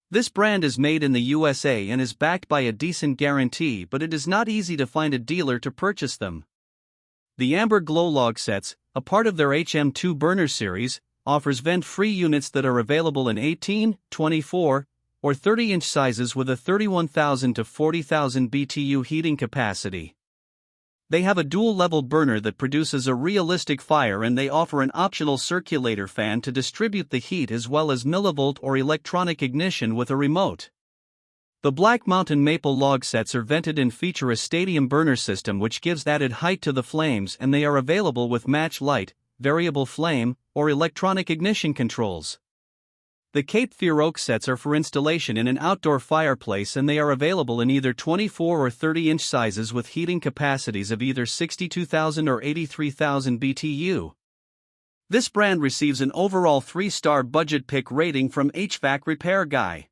This brand is made in the USA and is backed by a decent guarantee, but it is not easy to find a dealer to purchase them. The Amber Glo log sets, a part of their HM2 burner series, offers vent-free units that are available in 18, 24, or 30-inch sizes with a 31,000 to 40,000 BTU heating capacity. They have a dual-level burner that produces a realistic fire, and they offer an optional circulator fan to distribute the heat, as well as millivolt or electronic ignition with a remote. The Black Mountain Maple log sets are vented and feature a stadium burner system which gives added height to the flames, and they are available with match light, variable flame, or electronic ignition controls. The Cape Fear Oak sets are for installation in an outdoor fireplace, and they are available in either 24 or 30-inch sizes with heating capacities of either 62,000 or 83,000 BTU. This brand receives an overall 3-star budget pick rating from HvacRepairGuy.